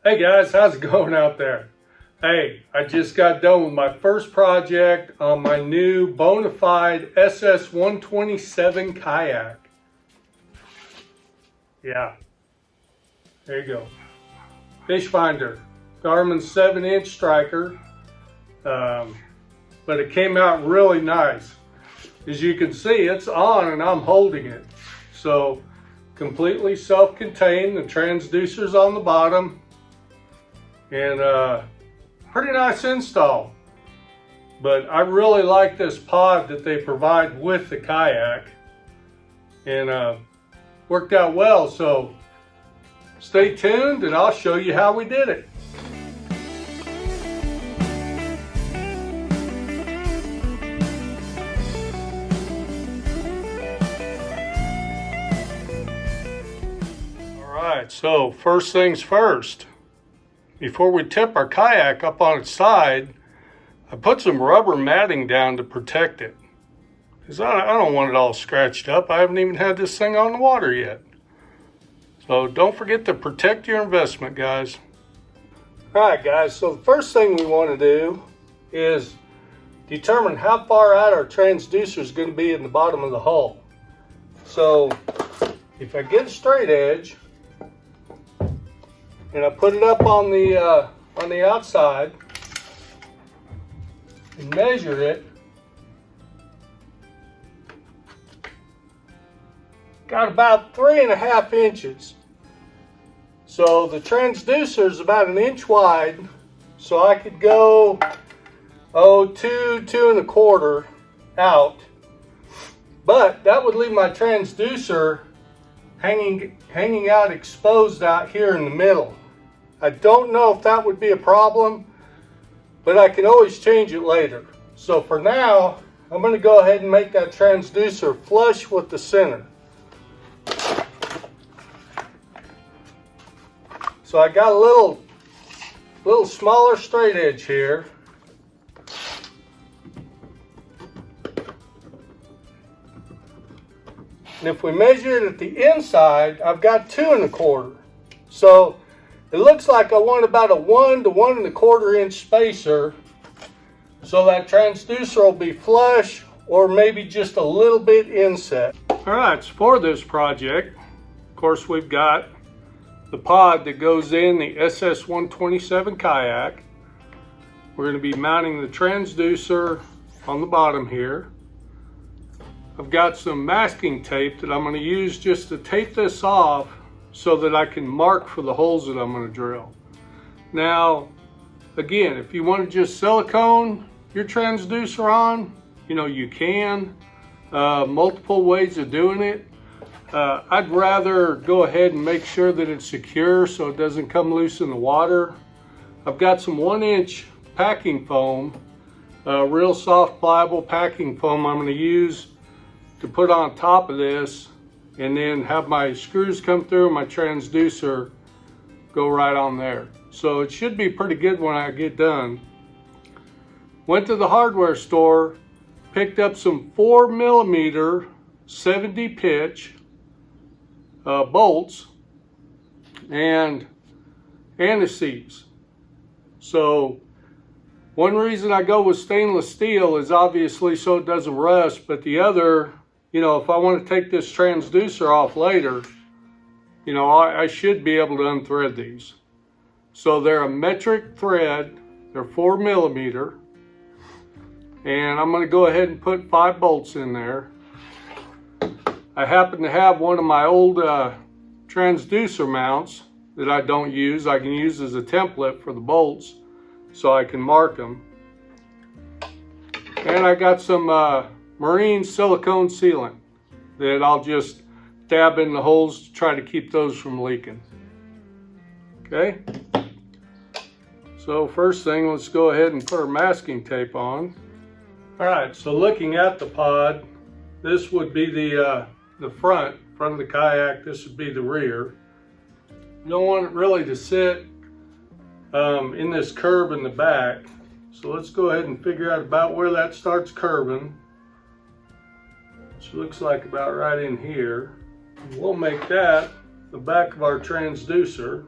Hey guys, how's it going out there? Hey, I just got done with my first project on my new Bonafide SS127 Kayak. Yeah, there you go. Fish finder, Garmin 7-inch striker, but it came out really nice. As you can see, it's on and I'm holding it. So, completely self-contained, the transducer's on the bottom. And pretty nice install, but I really like this pod that they provide with the kayak, and worked out well. So stay tuned and I'll show you how we did it. All right, so first things first. Before we tip our kayak up on its side, I put some rubber matting down to protect it. Because I don't want it all scratched up. I haven't even had this thing on the water yet. So don't forget to protect your investment, guys. Alright guys, so the first thing we want to do is determine how far out our transducer is going to be in the bottom of the hull. So if I get a straight edge, and I put it up on the outside and measure it. Got about 3.5 inches. So the transducer is about 1 inch wide. So I could go 2 2.25 out. But that would leave my transducer hanging out exposed out here in the middle. I don't know if that would be a problem, but I can always change it later. So for now, I'm going to go ahead and make that transducer flush with the center. So I got a little smaller straight edge here. And if we measure it at the inside, I've got 2.25. So it looks like I want about a 1 to 1.25 inch spacer, so that transducer will be flush or maybe just a little bit inset. All right, so for this project, of course, we've got the pod that goes in the SS127 Kayak. We're going to be mounting the transducer on the bottom here. I've got some masking tape that I'm going to use just to tape this off so that I can mark for the holes that I'm going to drill. Now, again, if you want to just silicone your transducer on, you can. Multiple ways of doing it. I'd rather go ahead and make sure that it's secure so it doesn't come loose in the water. I've got some 1-inch packing foam, real soft pliable packing foam I'm going to use to put on top of this, and then have my screws come through and my transducer go right on there. So it should be pretty good when I get done. Went to the hardware store, picked up some 4mm 70 pitch bolts and anti-seize. So one reason I go with stainless steel is obviously so it doesn't rust, but the other, if I want to take this transducer off later, I should be able to unthread these. So they're a metric thread, they're 4mm, and I'm going to go ahead and put 5 bolts in there. I happen to have one of my old transducer mounts that I don't use. I can use as a template for the bolts so I can mark them. And I got some marine silicone sealant that I'll just dab in the holes to try to keep those from leaking. Okay, so first thing, let's go ahead and put our masking tape on. All right, so looking at the pod, this would be the front of the kayak, this would be the rear. You don't want it really to sit in this curve in the back. So let's go ahead and figure out about where that starts curving, which looks like about right in here. We'll make that the back of our transducer.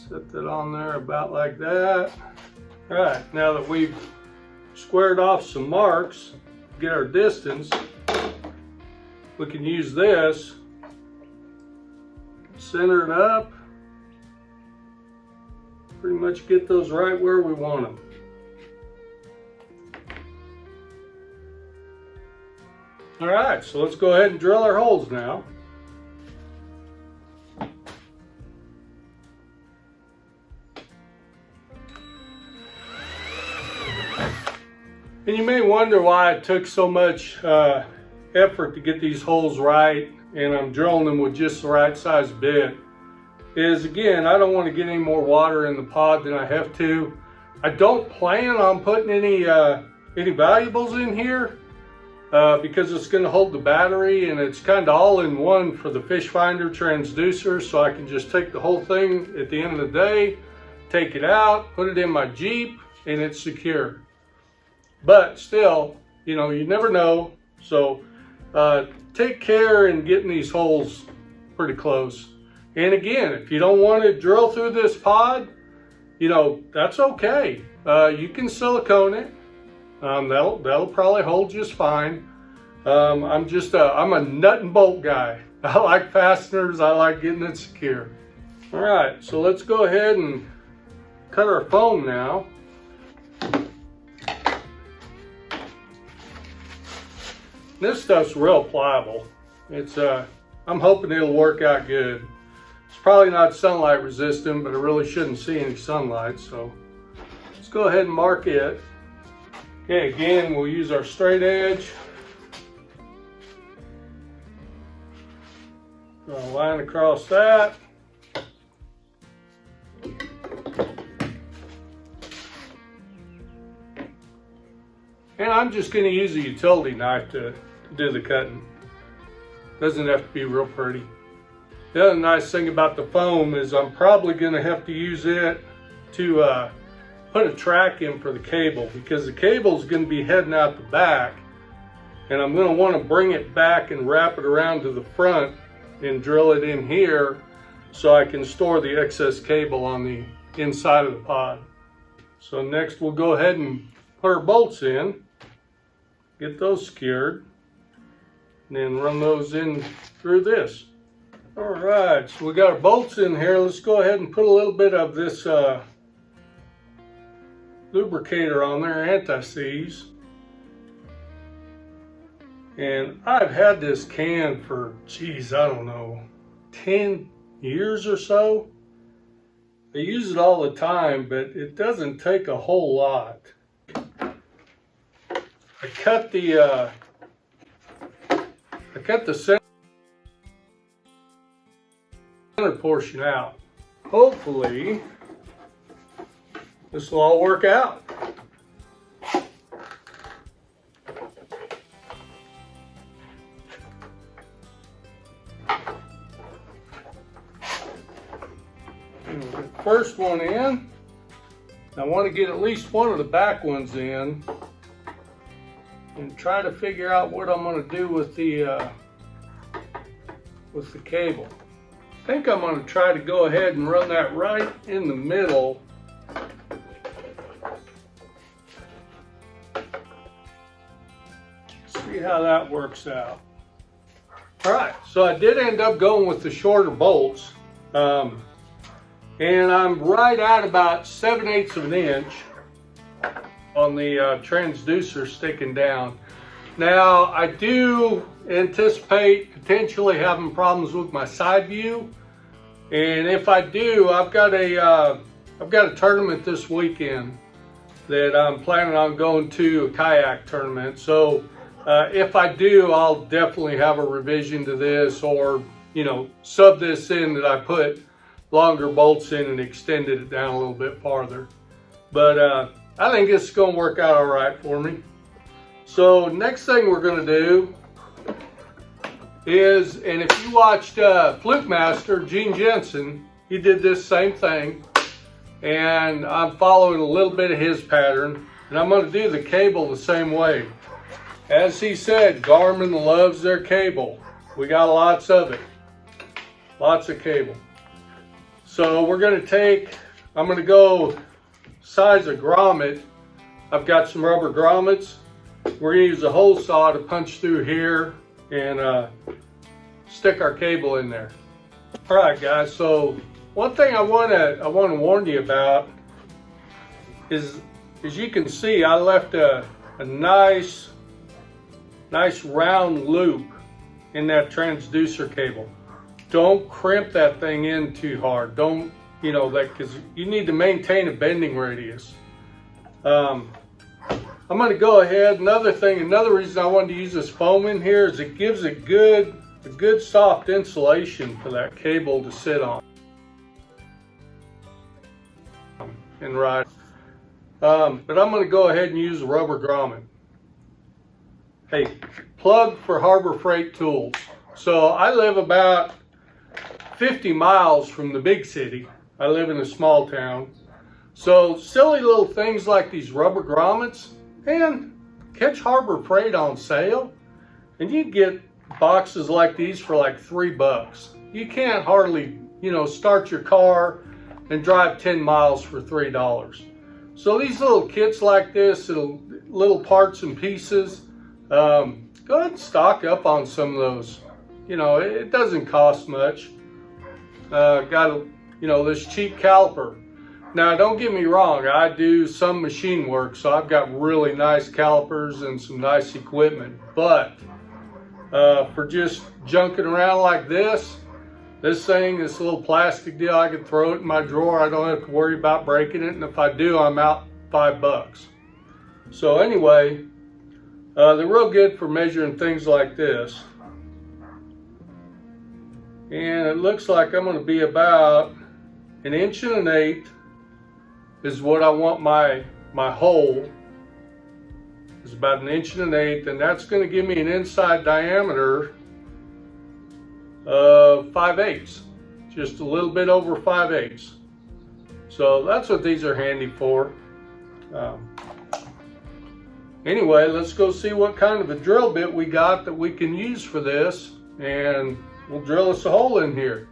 Set that on there about like that. All right, now that we've squared off some marks, get our distance, we can use this, center it up, pretty much get those right where we want them. All right, so let's go ahead and drill our holes now. And you may wonder why it took so much effort to get these holes right, and I'm drilling them with just the right size bit. Is again, I don't want to get any more water in the pod than I have to. I don't plan on putting any valuables in here because it's going to hold the battery, and it's kind of all in one for the fish finder transducer, so I can just take the whole thing at the end of the day, take it out, put it in my Jeep, and it's secure. But still, you know, you never know. So take care in getting these holes pretty close. And again, if you don't want to drill through this pod, you know, that's okay. You can silicone it. That'll probably hold just fine. I'm a nut and bolt guy. I like fasteners. I like getting it secure. All right, so let's go ahead and cut our foam now. This stuff's real pliable. It's I'm hoping it'll work out good. It's probably not sunlight resistant, but I really shouldn't see any sunlight, so let's go ahead and mark it. Okay, again, we'll use our straight edge. Draw a line across that. And I'm just going to use a utility knife to do the cutting. Doesn't have to be real pretty. The other nice thing about the foam is I'm probably going to have to use it to put a track in for the cable, because the cable is going to be heading out the back, and I'm going to want to bring it back and wrap it around to the front and drill it in here so I can store the excess cable on the inside of the pod. So next we'll go ahead and put our bolts in, get those secured, and then run those in through this. All right, so we got our bolts in here. Let's go ahead and put a little bit of this lubricator on there, anti-seize. And I've had this can for, geez, I don't know, 10 years or so. I use it all the time, but it doesn't take a whole lot. I cut the center portion out. Hopefully, this will all work out. First one in. I want to get at least one of the back ones in and try to figure out what I'm going to do with the cable. I think I'm going to try to go ahead and run that right in the middle. See how that works out. All right, so I did end up going with the shorter bolts. And I'm right at about 7/8 of an inch on the transducer sticking down. Now, I do anticipate potentially having problems with my side view. And if I do, I've got a tournament this weekend that I'm planning on going to, a kayak tournament. So if I do, I'll definitely have a revision to this, or, you know, sub this in that I put longer bolts in and extended it down a little bit farther. But I think it's going to work out all right for me. So next thing we're going to do is, and if you watched Fluke Master, Gene Jensen, he did this same thing. And I'm following a little bit of his pattern. And I'm going to do the cable the same way. As he said, Garmin loves their cable. We got lots of it. Lots of cable. So we're going to take, I'm going to go size a grommet. I've got some rubber grommets. We're going to use a hole saw to punch through here and stick our cable in there. All right, guys. So one thing I want to warn you about is, as you can see, I left a nice round loop in that transducer cable. Don't crimp that thing in too hard. Don't, because you need to maintain a bending radius. I'm going to go ahead. Another reason I wanted to use this foam in here is it gives a good soft insulation for that cable to sit on and ride. But I'm going to go ahead and use a rubber grommet. Hey, plug for Harbor Freight Tools. So I live about 50 miles from the big city. I live in a small town. So silly little things like these rubber grommets, and catch Harbor Freight on sale, and you get boxes like these for like $3. You can't hardly, start your car and drive 10 miles for $3. So these little kits like this, little parts and pieces, go ahead and stock up on some of those. It doesn't cost much. Got this cheap caliper. Now, don't get me wrong, I do some machine work, so I've got really nice calipers and some nice equipment. But for just junking around like this little plastic deal, I can throw it in my drawer. I don't have to worry about breaking it, and if I do, I'm out $5. So anyway, they're real good for measuring things like this. And it looks like I'm going to be about 1 1/8 inches is what I want my hole. It's about 1 1/8 inches, and that's going to give me an inside diameter of 5/8, just a little bit over 5/8. So that's what these are handy for. Anyway, let's go see what kind of a drill bit we got that we can use for this, and we'll drill us a hole in here.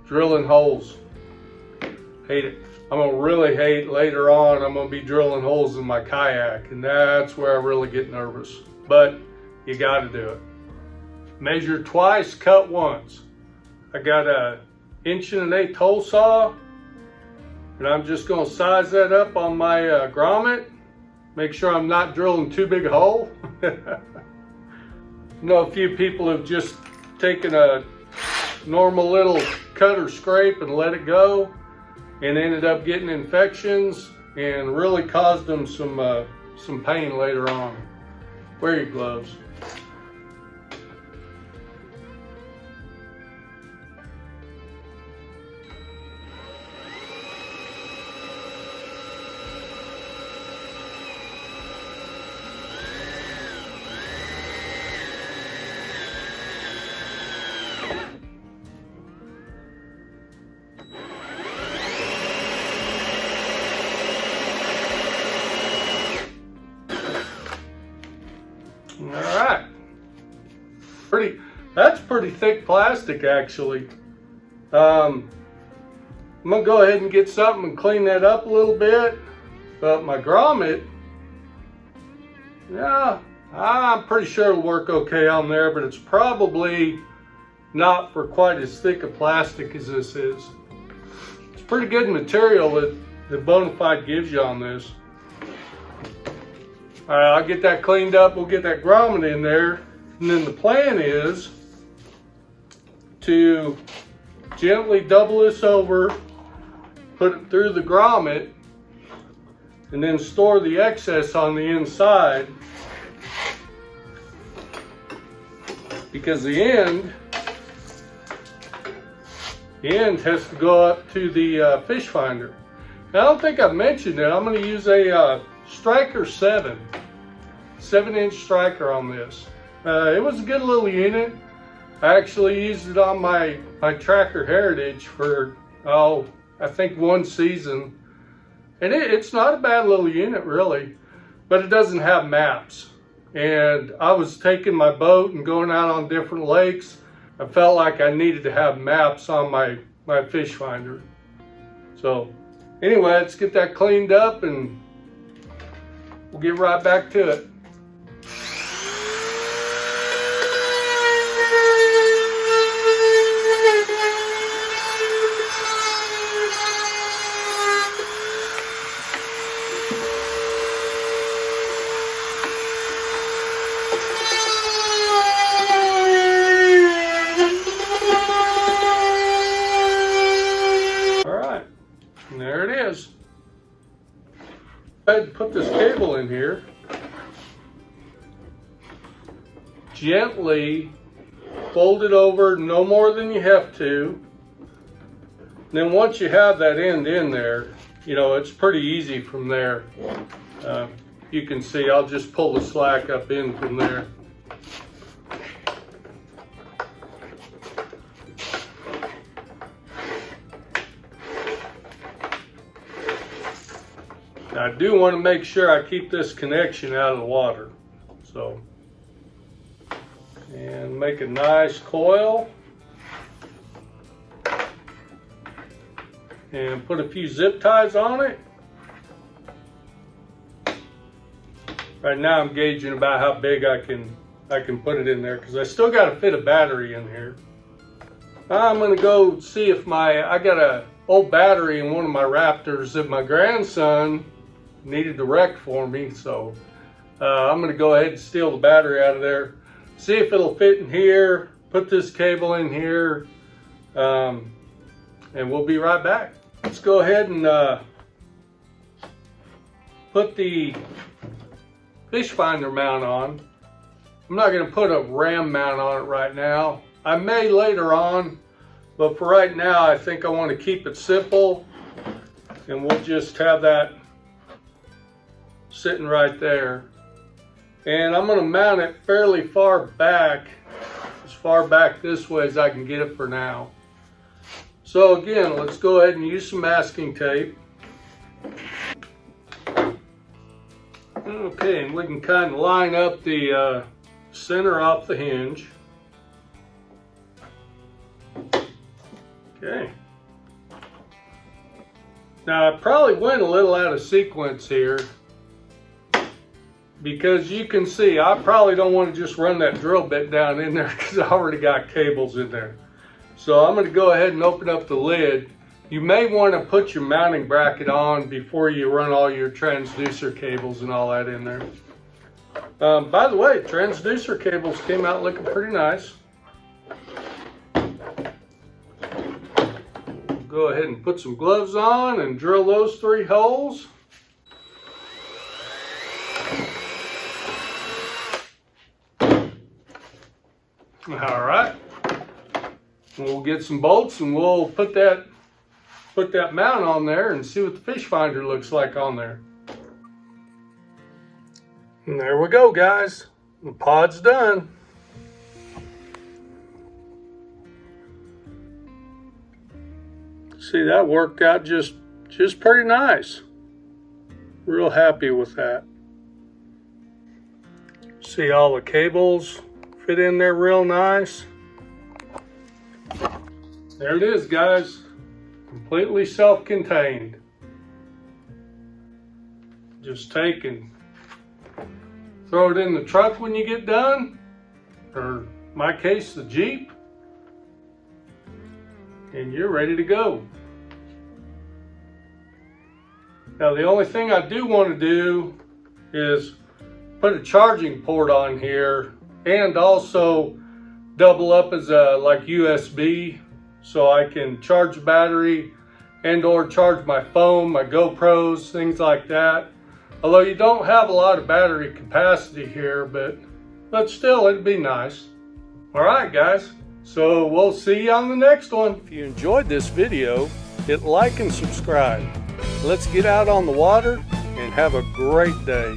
Drilling holes. Hate it. I'm going to really hate later on, I'm going to be drilling holes in my kayak, and that's where I really get nervous. But you got to do it. Measure twice, cut once. I got a 1 1/8 inch hole saw, and I'm just going to size that up on my grommet. Make sure I'm not drilling too big a hole. A few people have just taken a normal little cut or scrape and let it go, and ended up getting infections and really caused them some pain later on. Wear your gloves. Alright. That's pretty thick plastic, actually. I'm going to go ahead and get something and clean that up a little bit. But my grommet, yeah, I'm pretty sure it'll work okay on there, but it's probably not for quite as thick a plastic as this is. It's pretty good material that Bonafide gives you on this. All right, I'll get that cleaned up. We'll get that grommet in there. And then the plan is to gently double this over, put it through the grommet, and then store the excess on the inside, because the end has to go up to the fish finder. Now, I don't think I've mentioned it. I'm going to use a Striker 7-inch striker on this. It was a good little unit. I actually used it on my Tracker Heritage for, I think 1 season. And it's not a bad little unit, really, but it doesn't have maps. And I was taking my boat and going out on different lakes. I felt like I needed to have maps on my my fish finder. So anyway, let's get that cleaned up and we'll get right back to it. There it is. I had to put this cable in here. Gently fold it over, no more than you have to. Then once you have that end in there, you know, it's pretty easy from there. You can see I'll just pull the slack up in from there. Now, I do want to make sure I keep this connection out of the water. So, and make a nice coil. And put a few zip ties on it. Right now I'm gauging about how big I can put it in there because I still got to fit a battery in here. I'm going to go see if I got a old battery in one of my Raptors that my grandson needed to wreck for me, so I'm going to go ahead and steal the battery out of there, see if it'll fit in here, put this cable in here, and we'll be right back. Let's go ahead and put the fish finder mount on. I'm not going to put a ram mount on it right now. I may later on, but for right now I think I want to keep it simple, and we'll just have that sitting right there. And I'm going to mount it fairly far back, as far back this way as I can get it for now. So again, let's go ahead and use some masking tape. Okay, and we can kind of line up the center off the hinge. Okay. Now I probably went a little out of sequence here, because you can see I probably don't want to just run that drill bit down in there because I already got cables in there. So I'm going to go ahead and open up the lid. You may want to put your mounting bracket on before you run all your transducer cables and all that in there. By the way, transducer cables came out looking pretty nice. Go ahead and put some gloves on and drill those 3 holes. All right, we'll get some bolts and we'll put that mount on there and see what the fish finder looks like on there. And there we go, guys. The pod's done. See, that worked out just pretty nice. Real happy with that. See all the cables fit in there real nice. There it is, guys. Completely self-contained. Just take and throw it in the truck when you get done, or in my case, the Jeep, and you're ready to go. Now the only thing I do want to do is put a charging port on here and also double up as a like USB, so I can charge the battery and or charge my phone, my GoPros, things like that. Although you don't have a lot of battery capacity here, but still it'd be nice. All right, guys, so we'll see you on the next one. If you enjoyed this video, hit like and subscribe. Let's get out on the water and have a great day.